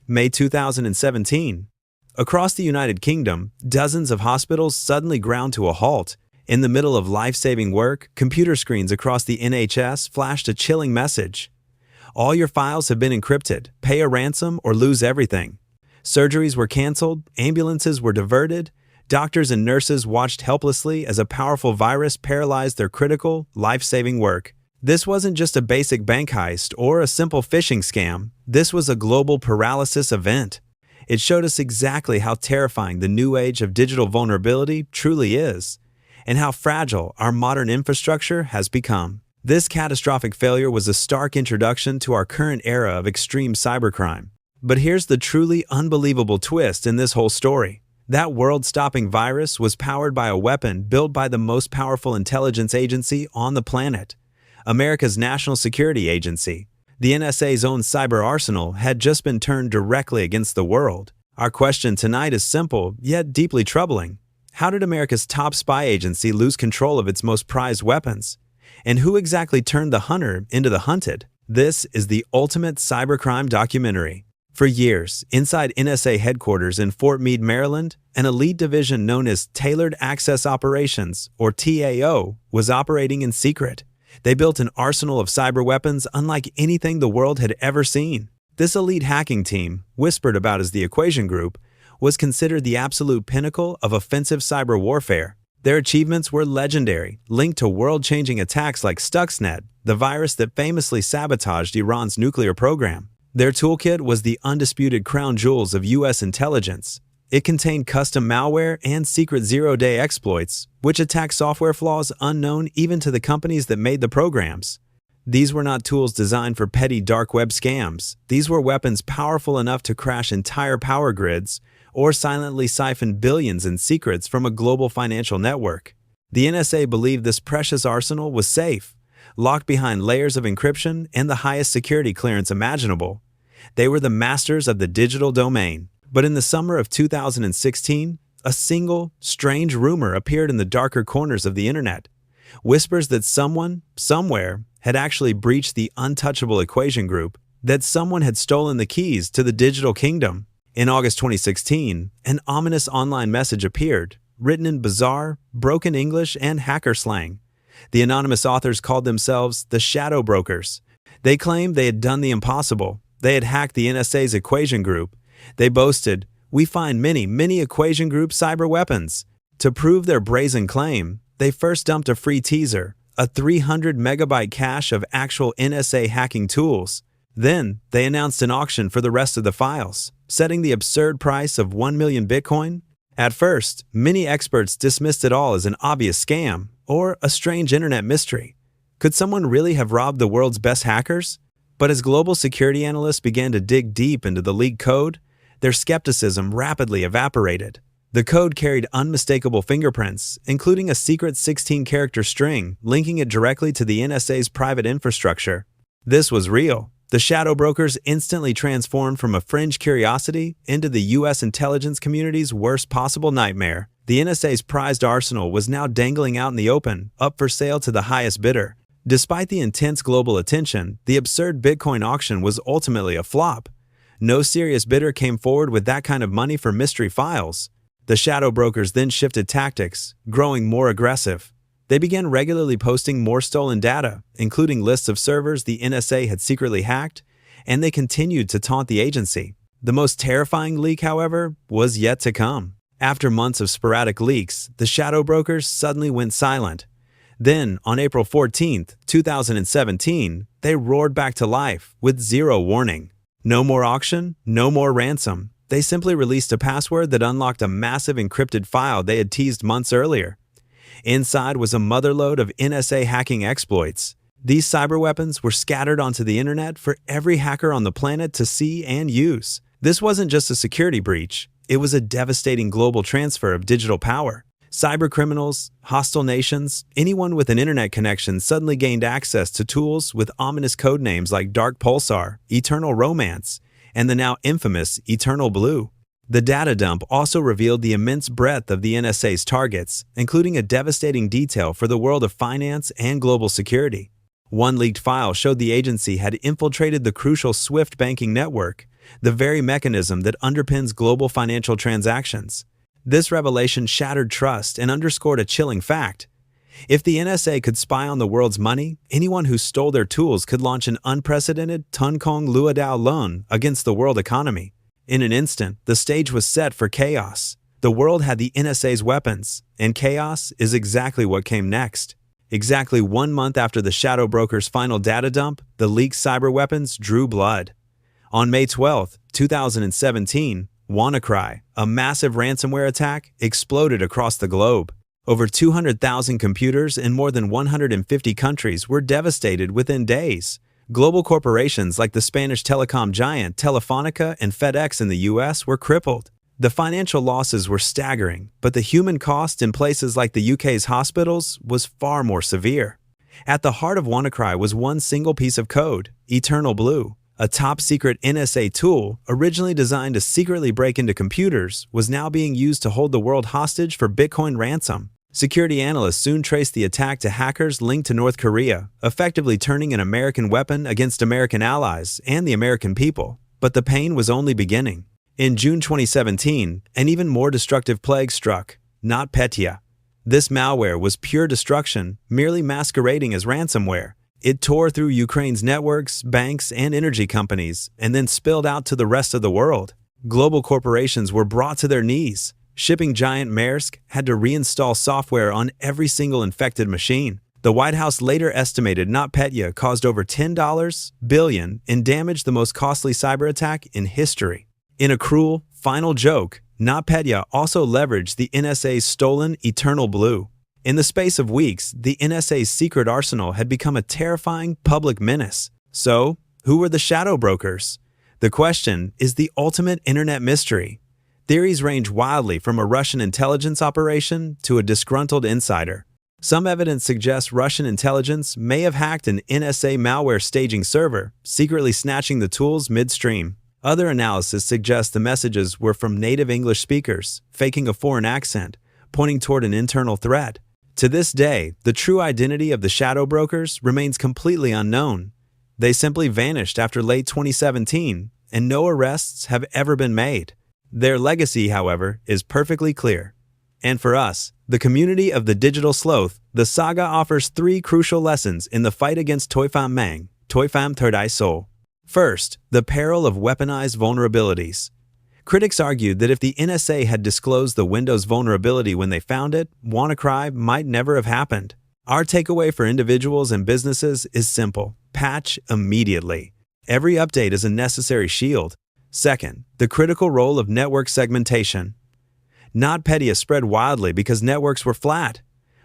May 2017. Across the United Kingdom, dozens of hospitals suddenly ground to a halt. In the middle of life-saving work, computer screens across the NHS flashed a chilling message. All your files have been encrypted. Pay a ransom or lose everything. Surgeries were canceled, ambulances were diverted, doctors and nurses watched helplessly as a powerful virus paralyzed their critical, life-saving work. This wasn't just a basic bank heist or a simple phishing scam. This was a global paralysis event. It showed us exactly how terrifying the new age of digital vulnerability truly is, and how fragile our modern infrastructure has become. This catastrophic failure was a stark introduction to our current era of extreme cybercrime. But here's the truly unbelievable twist in this whole story. That world-stopping virus was powered by a weapon built by the most powerful intelligence agency on the planet, America's National Security Agency. The NSA's own cyber arsenal had just been turned directly against the world. Our question tonight is simple, yet deeply troubling. How did America's top spy agency lose control of its most prized weapons? And who exactly turned the hunter into the hunted? This is the ultimate cybercrime documentary. For years, inside NSA headquarters in Fort Meade, Maryland, an elite division known as Tailored Access Operations, or TAO, was operating in secret. They built an arsenal of cyber weapons unlike anything the world had ever seen. This elite hacking team, whispered about as the Equation Group, was considered the absolute pinnacle of offensive cyber warfare. Their achievements were legendary, linked to world-changing attacks like Stuxnet, the virus that famously sabotaged Iran's nuclear program. Their toolkit was the undisputed crown jewels of U.S. intelligence. It contained custom malware and secret zero-day exploits, which attacked software flaws unknown even to the companies that made the programs. These were not tools designed for petty dark web scams. These were weapons powerful enough to crash entire power grids or silently siphon billions in secrets from a global financial network. The NSA believed this precious arsenal was safe, locked behind layers of encryption and the highest security clearance imaginable. They were the masters of the digital domain. But in the summer of 2016, a single, strange rumor appeared in the darker corners of the internet. Whispers that someone, somewhere, had actually breached the untouchable Equation Group, that someone had stolen the keys to the digital kingdom. In August 2016, an ominous online message appeared, written in bizarre, broken English and hacker slang. The anonymous authors called themselves the Shadow Brokers. They claimed they had done the impossible. They had hacked the NSA's Equation Group. They boasted, "We find many Equation Group cyber weapons." To prove their brazen claim, they first dumped a free teaser, a 300-megabyte cache of actual NSA hacking tools. Then, they announced an auction for the rest of the files, setting the absurd price of 1 million Bitcoin. At first, many experts dismissed it all as an obvious scam or a strange internet mystery. Could someone really have robbed the world's best hackers? But as global security analysts began to dig deep into the leaked code, their skepticism rapidly evaporated. The code carried unmistakable fingerprints, including a secret 16-character string linking it directly to the NSA's private infrastructure. This was real. The Shadow Brokers instantly transformed from a fringe curiosity into the U.S. intelligence community's worst possible nightmare. The NSA's prized arsenal was now dangling out in the open, up for sale to the highest bidder. Despite the intense global attention, the absurd Bitcoin auction was ultimately a flop. No serious bidder came forward with that kind of money for mystery files. The Shadow Brokers then shifted tactics, growing more aggressive. They began regularly posting more stolen data, including lists of servers the NSA had secretly hacked, and they continued to taunt the agency. The most terrifying leak, however, was yet to come. After months of sporadic leaks, the Shadow Brokers suddenly went silent. Then, on April 14, 2017, they roared back to life with zero warning. No more auction, no more ransom. They simply released a password that unlocked a massive encrypted file they had teased months earlier. Inside was a motherlode of NSA hacking exploits. These cyber weapons were scattered onto the internet for every hacker on the planet to see and use. This wasn't just a security breach. It was a devastating global transfer of digital power. Cybercriminals, hostile nations, anyone with an internet connection suddenly gained access to tools with ominous code names like Dark Pulsar, Eternal Romance, and the now infamous Eternal Blue. The data dump also revealed the immense breadth of the NSA's targets, including a devastating detail for the world of finance and global security. One leaked file showed the agency had infiltrated the crucial SWIFT banking network, the very mechanism that underpins global financial transactions. This revelation shattered trust and underscored a chilling fact. If the NSA could spy on the world's money, anyone who stole their tools could launch an unprecedented Tun Kong Luodao loan against the world economy. In an instant, the stage was set for chaos. The world had the NSA's weapons, and chaos is exactly what came next. Exactly 1 month after the shadow broker's final data dump, the leaked cyber weapons drew blood. On May 12, 2017, WannaCry, a massive ransomware attack, exploded across the globe. Over 200,000 computers in more than 150 countries were devastated within days. Global corporations like the Spanish telecom giant Telefonica and FedEx in the US were crippled. The financial losses were staggering, but the human cost in places like the UK's hospitals was far more severe. At the heart of WannaCry was one single piece of code, Eternal Blue. A top-secret NSA tool, originally designed to secretly break into computers, was now being used to hold the world hostage for Bitcoin ransom. Security analysts soon traced the attack to hackers linked to North Korea, effectively turning an American weapon against American allies and the American people. But the pain was only beginning. In June 2017, an even more destructive plague struck, NotPetya. This malware was pure destruction, merely masquerading as ransomware. It tore through Ukraine's networks, banks, and energy companies, and then spilled out to the rest of the world. Global corporations were brought to their knees. Shipping giant Maersk had to reinstall software on every single infected machine. The White House later estimated NotPetya caused over $10 billion in damage, the most costly cyber attack in history. In a cruel, final joke, NotPetya also leveraged the NSA's stolen Eternal Blue. In the space of weeks, the NSA's secret arsenal had become a terrifying public menace. So, who were the shadow brokers? The question is the ultimate internet mystery. Theories range wildly from a Russian intelligence operation to a disgruntled insider. Some evidence suggests Russian intelligence may have hacked an NSA malware staging server, secretly snatching the tools midstream. Other analysis suggests the messages were from native English speakers, faking a foreign accent, pointing toward an internal threat. To this day, the true identity of the shadow brokers remains completely unknown. They simply vanished after late 2017, and no arrests have ever been made. Their legacy, however, is perfectly clear. And for us, the community of the Digital Sleuth, the saga offers 3 crucial lessons in the fight against Toifam Mang, Toifam Turdai Sol. First, the peril of weaponized vulnerabilities. Critics argued that if the NSA had disclosed the Windows vulnerability when they found it, WannaCry might never have happened. Our takeaway for individuals and businesses is simple: patch immediately. Every update is a necessary shield. Second, the critical role of network segmentation. NotPetya spread wildly because networks were flat.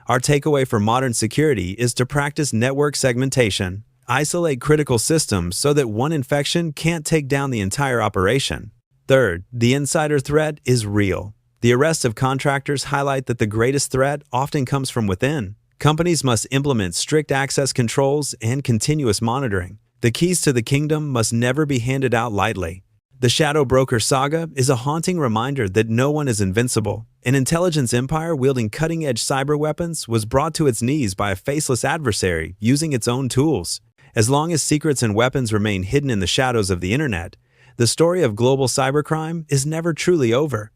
Our takeaway for modern security is to practice network segmentation. Isolate critical systems so that one infection can't take down the entire operation. Third, the insider threat is real. The arrests of contractors highlight that the greatest threat often comes from within. Companies must implement strict access controls and continuous monitoring. The keys to the kingdom must never be handed out lightly. The Shadow Broker saga is a haunting reminder that no one is invincible. An intelligence empire wielding cutting-edge cyber weapons was brought to its knees by a faceless adversary using its own tools. As long as secrets and weapons remain hidden in the shadows of the internet, the story of global cybercrime is never truly over.